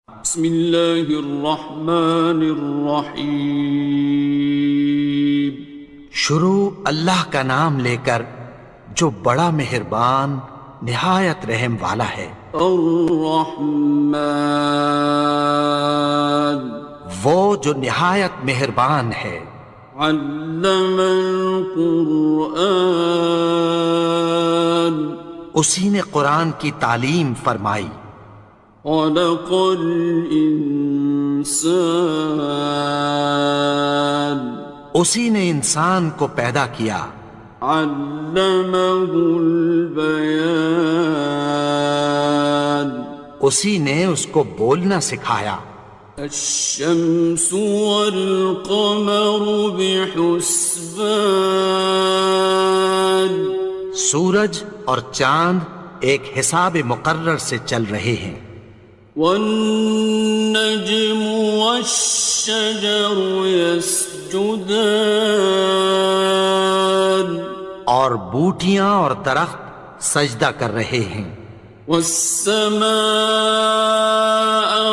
بسم اللہ الرحمن الرحیم۔ شروع اللہ کا نام لے کر جو بڑا مہربان نہایت رحم والا ہے۔ الرحمن، وہ جو نہایت مہربان ہے۔ علم القرآن، اسی نے قرآن کی تعلیم فرمائی۔ خلق الانسان، اسی نے انسان کو پیدا کیا۔ علمہ البیان، اسی نے اس کو بولنا سکھایا۔ الشمس والقمر بحسبان، سورج اور چاند ایک حساب مقرر سے چل رہے ہیں۔ والنجم والشجر يسجدان، اور بوٹیاں اور درخت سجدہ کر رہے ہیں۔ والسماء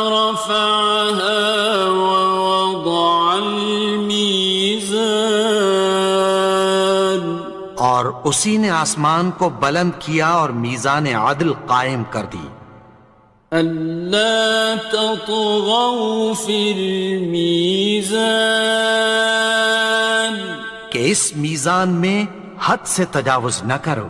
رفعها ووضع الميزان، اور اسی نے آسمان کو بلند کیا اور میزان عدل قائم کر دی۔ ألا تطغوا في الميزان، کہ اس میزان میں حد سے تجاوز نہ کرو۔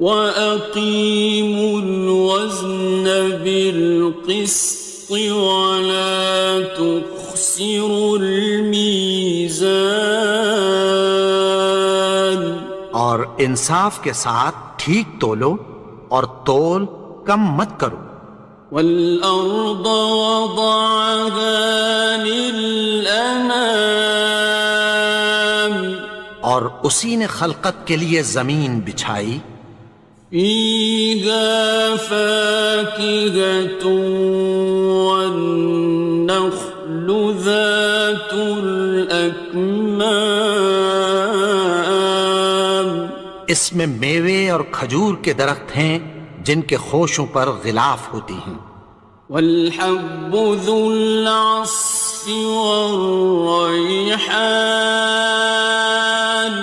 وَأَقِيمُوا الْوَزْنَ بِالْقِسْطِ وَلَا تُخْسِرُوا الْمِيزَانَ، اور انصاف کے ساتھ ٹھیک تولو اور تول کم مت کرو۔ وَالْأَرْضَ وَضَعَهَا لِلْأَنَامِ، اور اسی نے خلقت کے لیے زمین بچھائی۔ فِيهَا فَاكِهَةٌ وَالنَّخْلُ ذَاتُ الْأَكْمَامِ، اس میں میوے اور کھجور کے درخت ہیں جن کے خوشوں پر غلاف ہوتی ہیں۔ وَالْحَبُّ ذُو الْعَصْفِ وَالرَّيْحَانِ،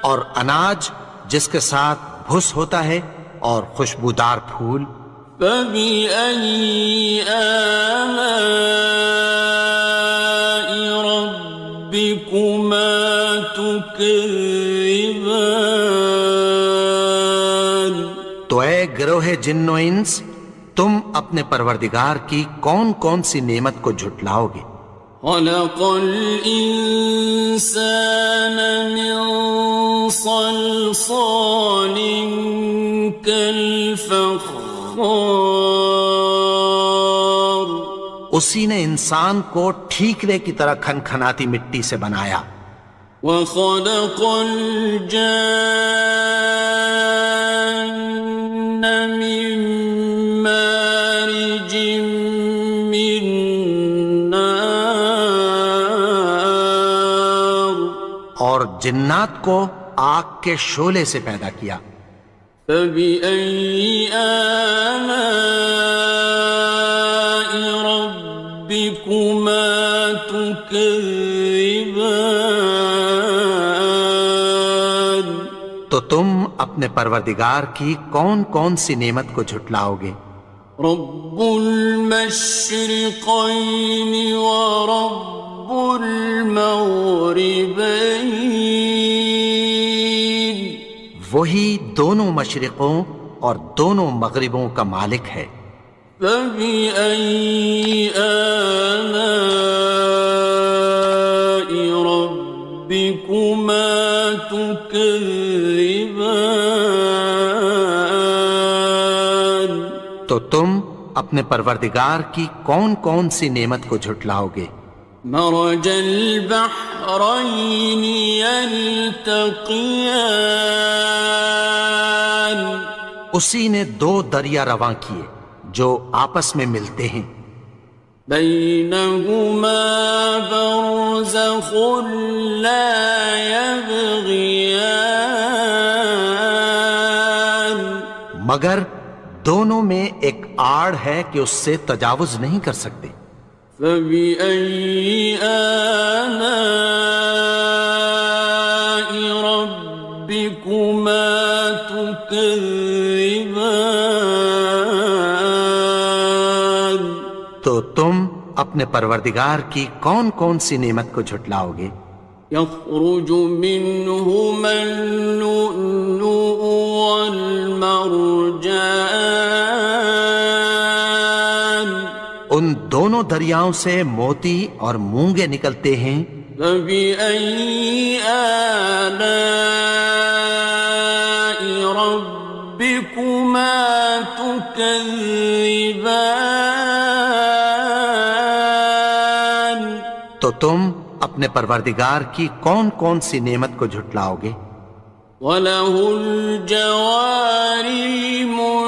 اور اناج جس کے ساتھ بھس ہوتا ہے اور خوشبودار پھول۔ فَبِأَيِّ آلَاءِ رَبِّكُمَا تُكَذِّبَانِ، تو اے گروہ جن و انس، تم اپنے پروردگار کی کون کون سی نعمت کو جھٹلاؤ گے؟ خَلَقَ الْإِنسَانَ مِنْ صَلْصَالٍ كَالْفَخَّارِ، اسی نے انسان کو ٹھیکرے کی طرح کھنکھناتی مٹی سے بنایا۔ وَخَلَقَ الْجَانَّ مِن مَّارِجٍ مِّن نَّارٍ، اور جنات کو آگ کے شعلے سے پیدا کیا۔ فَبِأَيِّ آلَاءِ رَبِّكُمَا تُكَذِّبَانِ، تو تم اپنے پروردگار کی کون کون سی نعمت کو جھٹلاؤ گے؟ رب المشرقين ورب المغربين، وہی دونوں مشرقوں اور دونوں مغربوں کا مالک ہے۔ فبأي آلاء ربكما تكذبان، تو تم اپنے پروردگار کی کون کون سی نعمت کو جھٹلاؤ گے؟ مرج البحرين يلتقيان، اسی نے دو دریا رواں کیے جو آپس میں ملتے ہیں۔ بينهما برزخ لا يبغيان، مگر دونوں میں ایک آڑ ہے کہ اس سے تجاوز نہیں کر سکتے۔ فبأي آلاء ربكما تكذبان؟ تو تم اپنے پروردگار کی کون کون سی نعمت کو جھٹلاؤ گے؟ يخرج منهما اللؤلؤ والمرجان ان دونوں دریاؤں سے موتی اور مونگے نکلتے ہیں۔ فبأي آلاء ربكما تكذبان؟ تو تم اپنے پروردگار کی کون کون سی نعمت کو جھٹلاؤ گے؟ وَلَهُ الْجَوَارِ الْمُنشَآتُ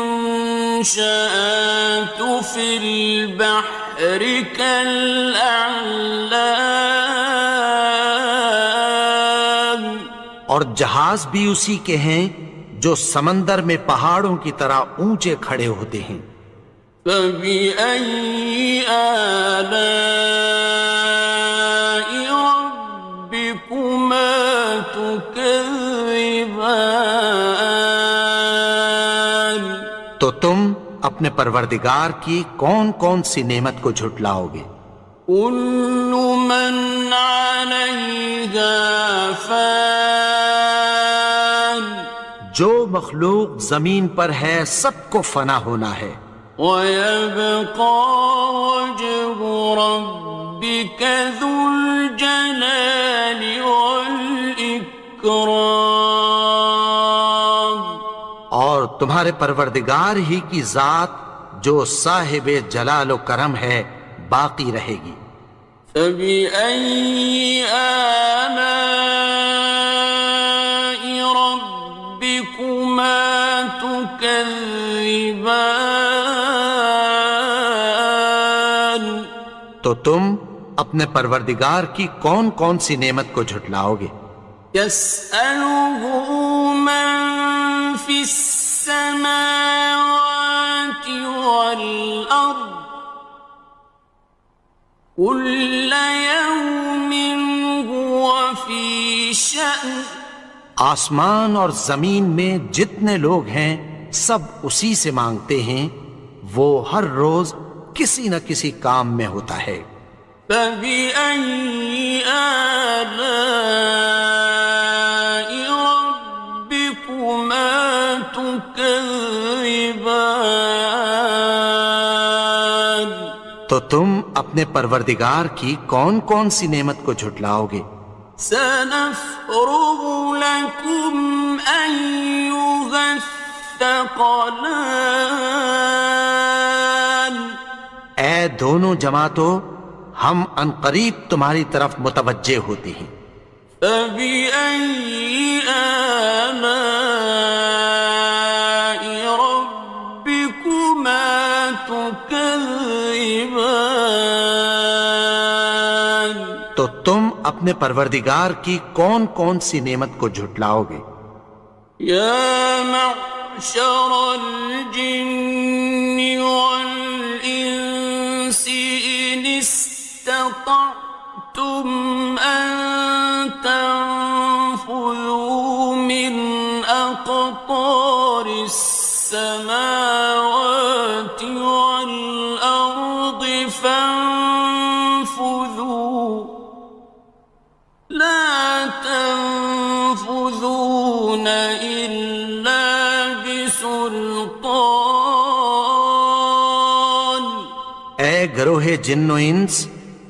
فِي الْبَحْرِ كَالْأَعْلَامِ، اور جہاز بھی اسی کے ہیں جو سمندر میں پہاڑوں کی طرح اونچے کھڑے ہوتے ہیں۔ فَبِأَيِّ آلَاءِ رَبِّكُمَا تُكَذِّبَانِ؟ تو تم اپنے پروردگار کی کون کون سی نعمت کو جھٹلاؤ گے؟ كُلُّ مَنْ عَلَيْهَا فَانٍ، جو مخلوق زمین پر ہے سب کو فنا ہونا ہے۔ وَيَبْقَى وَجْهُ رَبِّكَ ذُو الْجَلَالِ وَالْإِكْرَامِ، اور تمہارے پروردگار ہی کی ذات جو صاحب جلال و کرم ہے باقی رہے گی۔ فَبِأَيِّ آلَاءِ رَبِّكُمَا تُكَذِّبَانِ؟ تو تم اپنے پروردگار کی کون کون سی نعمت کو جھٹلاؤ گے؟ يَسْأَلُهُ مَن فِي السَّمَاوَاتِ وَالْأَرْضِ كُلَّ يَوْمٍ هُوَ فِي شَأْنٍ، آسمان اور زمین میں جتنے لوگ ہیں سب اسی سے مانگتے ہیں، وہ ہر روز کسی نہ کسی کام میں ہوتا ہے۔ فَبِأَيِّ آلَاءِ رَبِّكُمَا تُكَذِّبَانِ؟ تو تم اپنے پروردگار کی کون کون سی نعمت کو جھٹلاؤ گے؟ سَنَفْرُغُ لَكُمْ أَيُّهَ الثَّقَلَانِ، اے دونوں جماعتوں، ہم عنقریب تمہاری طرف متوجہ ہوتے ہیں۔ فَبِأَيِّ آلَاءِ رَبِّكُمَا تُكَذِّبَانِ؟ تو تم اپنے پروردگار کی کون کون سی نعمت کو جھٹلاؤ گے؟ يَا مَعْشَرَ الْجِنِّ وَالْإِنسِ إِنِ اسْتَطَعْتُمْ أَن تَنفُذُوا مِنْ أَقْطَارِ السَّمَاوَاتِ وَالْأَرْضِ فَانفُذُوا، لَا تَنفُذُونَ إِلَّا بِسُلْطَانٍ۔ اے گروہ جن و انس،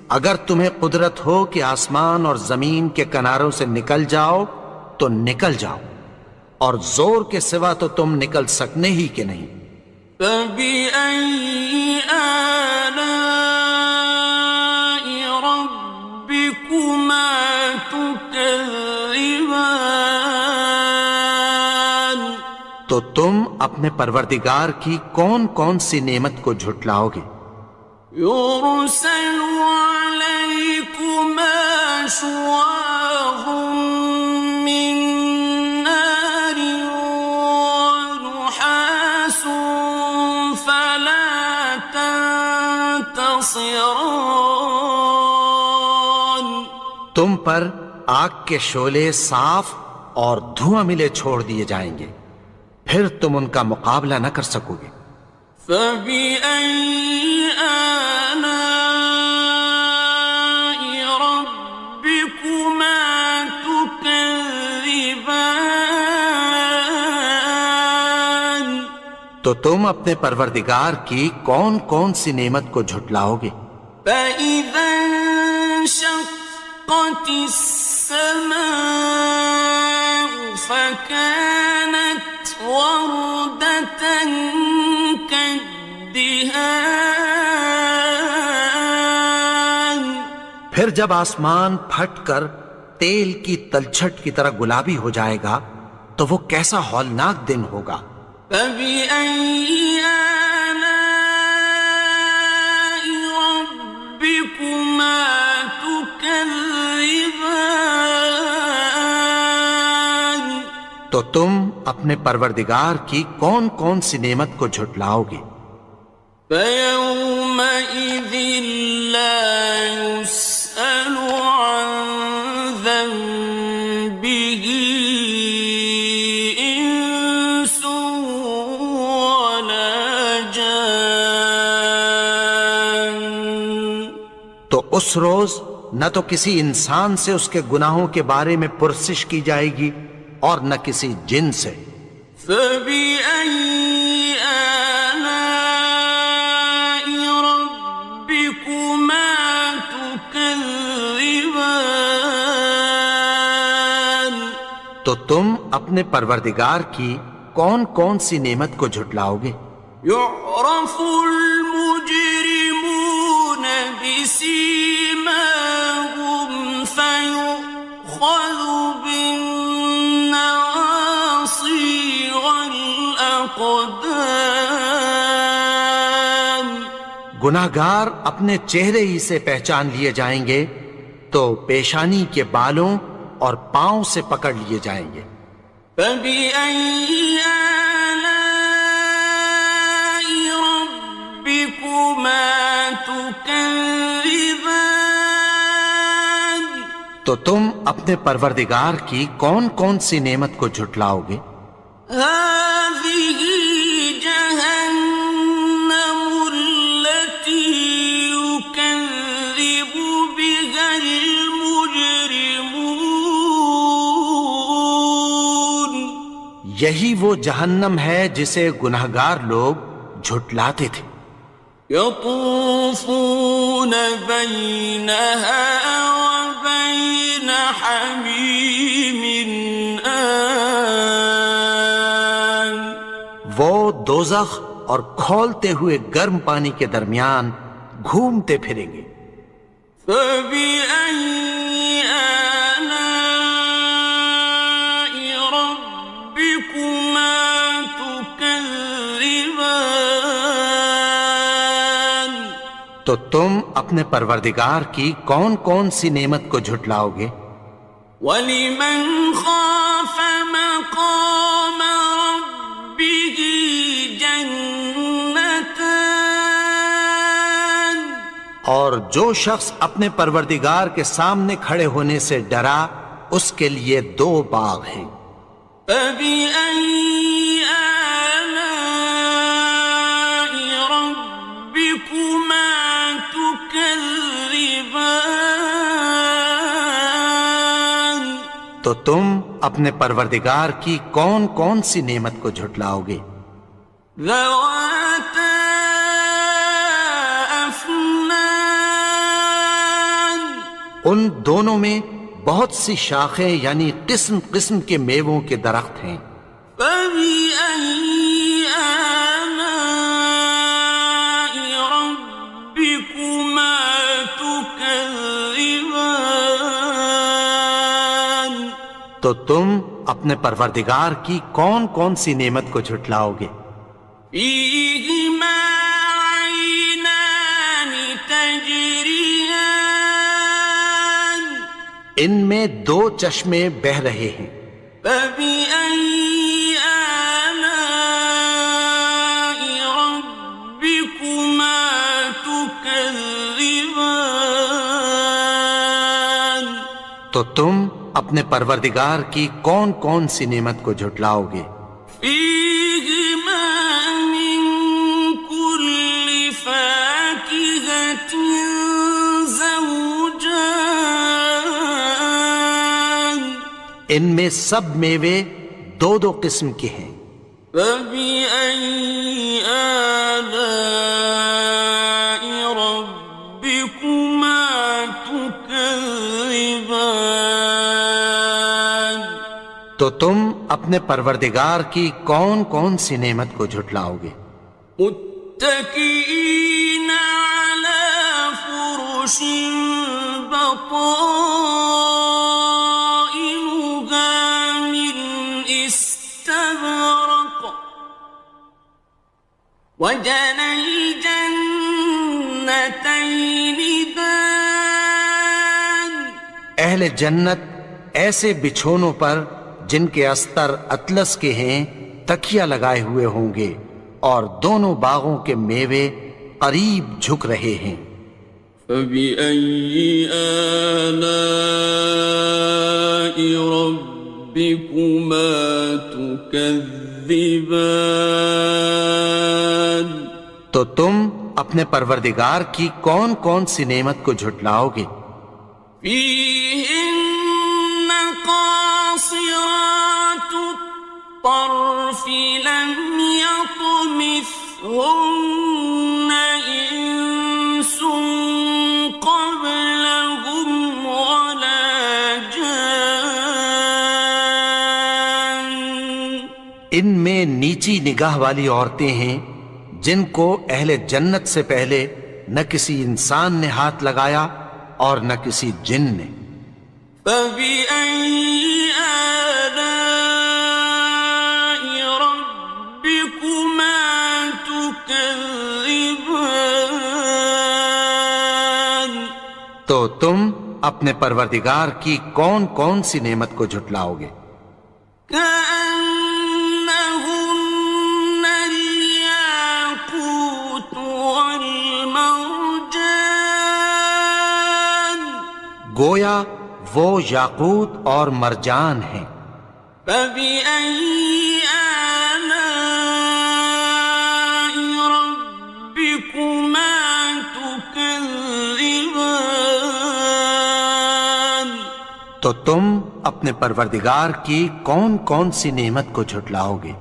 اگر تمہیں قدرت ہو کہ آسمان اور زمین کے کناروں سے نکل جاؤ تو نکل جاؤ، اور زور کے سوا تو تم نکل سکنے ہی کہ نہیں۔ فَبِأَيِّ آلَاءِ رَبِّكُمَا تُكَذِّبَانِ؟ تو تم اپنے پروردگار کی کون کون سی نعمت کو جھٹلاؤ گے؟ يُرْسَلُ عَلَيْكُمَا شُوَاظٌ مِّن نَّارٍ وَنُحَاسٌ تنتصران تم پر آگ کے شعلے صاف اور دھواں ملے چھوڑ دیے جائیں گے، پھر تم ان کا مقابلہ نہ کر سکو گے۔ فبأي آلاء ربكما تكذبان تو تم اپنے پروردگار کی کون کون سی نعمت کو جھٹلاؤ گے؟ فإذا انشقت السماء فكانت وردة كالدهان پھر جب آسمان پھٹ کر تیل کی تلچھٹ کی طرح گلابی ہو جائے گا تو وہ کیسا ہولناک دن ہوگا۔ فبأي آلاء ربكما تكذبان تو تم اپنے پروردگار کی کون کون سی نعمت کو جھٹلاؤ گے؟ فيومئذ لا يسأل عن ذنبه إنس ولا جان تو اس روز نہ تو کسی انسان سے اس کے گناہوں کے بارے میں پرسش کی جائے گی اور نہ کسی جن سے۔ فبأي آلاء ربكما تكذبان تو تم اپنے پروردگار کی کون کون سی نعمت کو جھٹلاؤ گے؟ يعرف المجرمون بسيماهم فيؤخذ بالنواصي والأقدام گناہگار اپنے چہرے ہی سے پہچان لیے جائیں گے تو پیشانی کے بالوں اور پاؤں سے پکڑ لیے جائیں گے۔ فبأي آلاء ربكما تكذبان تو تم اپنے پروردگار کی کون کون سی نعمت کو جھٹلاؤ گے؟ هذه جهنم التي يكذب بها المجرمون یہی وہ جہنم ہے جسے گناہگار لوگ جھٹلاتے تھے۔ يطوفون بينها وبين حميم آن وہ دوزخ اور کھولتے ہوئے گرم پانی کے درمیان گھومتے پھریں گے۔ فبأي آلاء ربكما تكذبان تو تم اپنے پروردگار کی کون کون سی نعمت کو جھٹلاؤ گے؟ وَلِمَنْ خَافَ مَقَامَ رَبِّهِ جَنَّتَانِ اور جو شخص اپنے پروردگار کے سامنے کھڑے ہونے سے ڈرا اس کے لیے دو باغ ہیں۔ فَبِأَيِّ آلَاءِ رَبِّكُمَا تُكَذِّبَانِ تو تم اپنے پروردگار کی کون کون سی نعمت کو جھٹلاؤ گے؟ ذَوَاتَا أَفْنَانٍ ان دونوں میں بہت سی شاخیں یعنی قسم قسم کے میووں کے درخت ہیں۔ فَبِأَيِّ آلَاءِ رَبِّكُمَا تُكَذِّبَانِ تو تم اپنے پروردگار کی کون کون سی نعمت کو جھٹلاؤ گے؟ فِيهِمَا عَيْنَانِ تَجْرِيَانِ ان میں دو چشمے بہہ رہے ہیں۔ فَبِأَيِّ آلَاءِ رَبِّكُمَا تُكَذِّبَانِ تكذبان تو تم اپنے پروردگار کی کون کون سی نعمت کو جھٹلاؤ گے؟ فيهما من كل فاكهة زوجان ان میں سب میوے دو دو قسم کے ہیں۔ فبأي آلاء ربكما تكذبان تو تم اپنے پروردگار کی کون کون سی نعمت کو جھٹلاؤ گے؟ متكئين على فرش بطائنها من استبرق وجنى الجنتين دان اہل جنت ایسے بچھونوں پر جن کے استر اطلس کے ہیں تکیہ لگائے ہوئے ہوں گے، اور دونوں باغوں کے میوے قریب جھک رہے ہیں۔ فبأي آلاء ربكما تكذبان تو تم اپنے پروردگار کی کون کون سی نعمت کو جھٹلاؤ گے؟ فيهن قاصرات الطرف لم يطمثهن إنس قبلهم ولا جان ان میں نیچی نگاہ والی عورتیں ہیں جن کو اہل جنت سے پہلے نہ کسی انسان نے ہاتھ لگایا اور نہ کسی جن نے۔ فبأي آلاء ربكما تكذبان تو تم اپنے پروردگار کی کون کون سی نعمت کو جھٹلاؤ گے؟ كأنهن الياقوت والمرجان گویا وہ یاقوت اور مرجان ہیں۔ فبأي آلاء ربكما تكذبان تو تم اپنے پروردگار کی کون کون سی نعمت کو جھٹلاؤ گے؟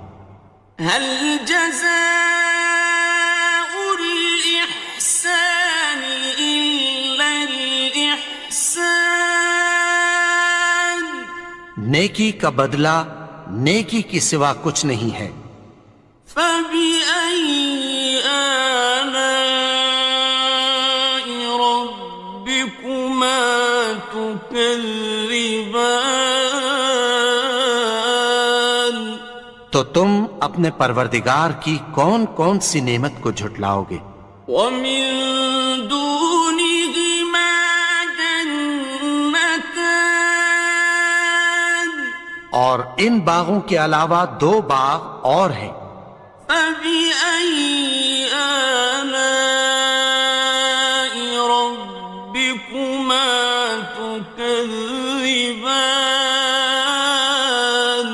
هل جزاء الإحسان إلا الإحسان نیکی کا بدلہ نیکی کی سوا کچھ نہیں ہے۔ فبأي آلاء ربكما تكذبان تو تم اپنے پروردگار کی کون کون سی نعمت کو جھٹلاؤ گے؟ ومن دونهما جنتان اور ان باغوں کے علاوہ دو باغ اور ہیں۔ فبأي آلاء ربكما تكذبان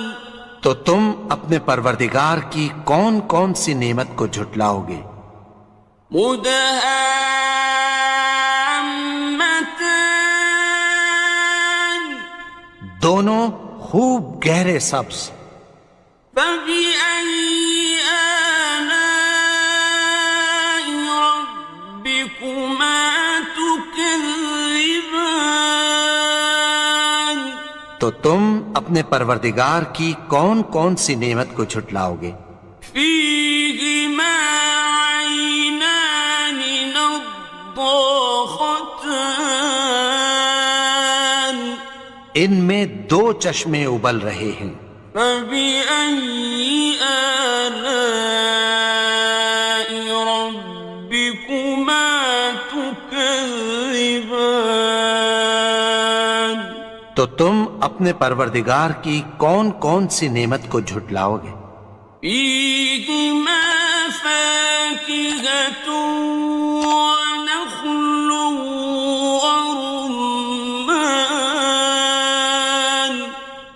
تو تم اپنے پروردگار کی کون کون سی نعمت کو جھٹلاؤ گے؟ مدهامتان دونوں خوب گہرے سبز۔ فبأي آلاء ربكما تكذبان تو تم اپنے پروردگار کی کون کون سی نعمت کو جھٹلاؤ گے؟ فيهما عينان نضاختان ان میں دو چشمے ابل رہے ہیں۔ فبأي آلاء ربكما تكذبان تو تم اپنے پروردگار کی کون کون سی نعمت کو جھٹلاؤ گے؟ فيهما فاكهة ونخل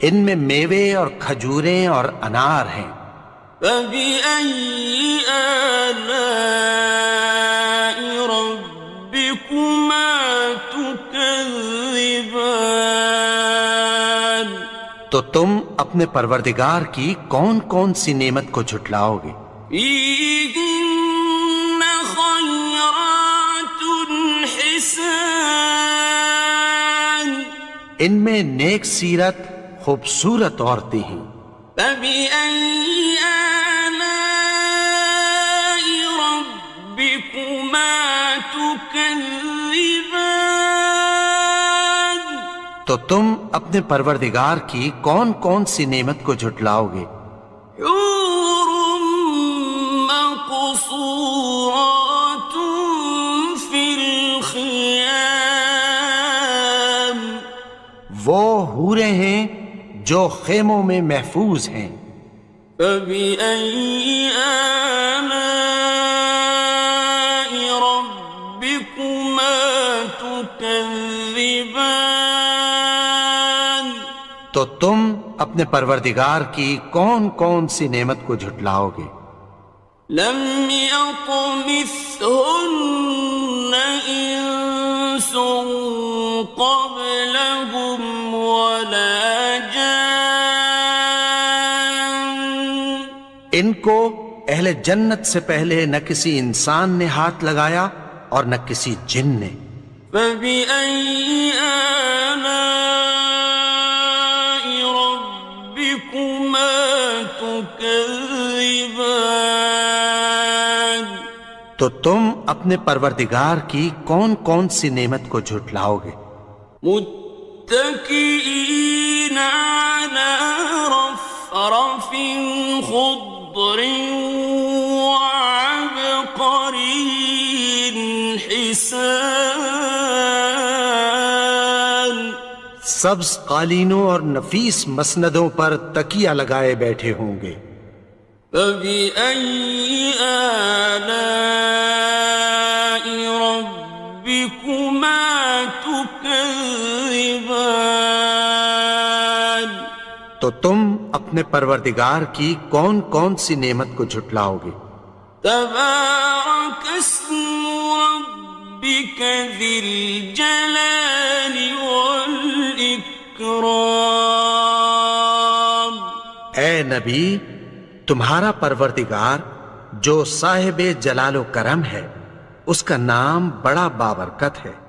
ان میں میوے اور کھجوریں اور انار ہیں۔ فبأي آلاء ربكما تكذبان؟ تو تم اپنے پروردگار کی کون کون سی نعمت کو جھٹلاؤ گے؟ فيهن خيرات حسان، ان میں نیک سیرت خوبصورت عورتیں ہیں۔ فبأي آلاء ربكما تكذبان؟ تو تم اپنے پروردگار کی کون کون سی نعمت کو جھٹلاؤ گے؟ حور مقصورات في الخيام، وہ حوریں ہیں جو خیموں میں محفوظ ہیں۔ فبأي آلاء ربكما تكذبان؟ تو تم اپنے پروردگار کی کون کون سی نعمت کو جھٹلاؤ گے؟ لم يطمثهن إنس قبلهم ولا جان، ان کو اہل جنت سے پہلے نہ کسی انسان نے ہاتھ لگایا اور نہ کسی جن نے۔ فبأي آلاء ربكما تكذبان؟ تو تم اپنے پروردگار کی کون کون سی نعمت کو جھٹلاؤ گے؟ متكئين على رفرف خضر وعبقري حسان، سبز قالینوں اور نفیس مسندوں پر تکیہ لگائے بیٹھے ہوں گے۔ فبأي آلاء ربكما تكذبان؟ تو تم اپنے پروردگار کی کون کون سی نعمت کو جھٹلاؤ گے؟ تبارك اسم ربك ذي الجلال والإكرام۔ اے نبی، تمہارا پروردگار جو صاحب جلال و کرم ہے، اس کا نام بڑا بابرکت ہے۔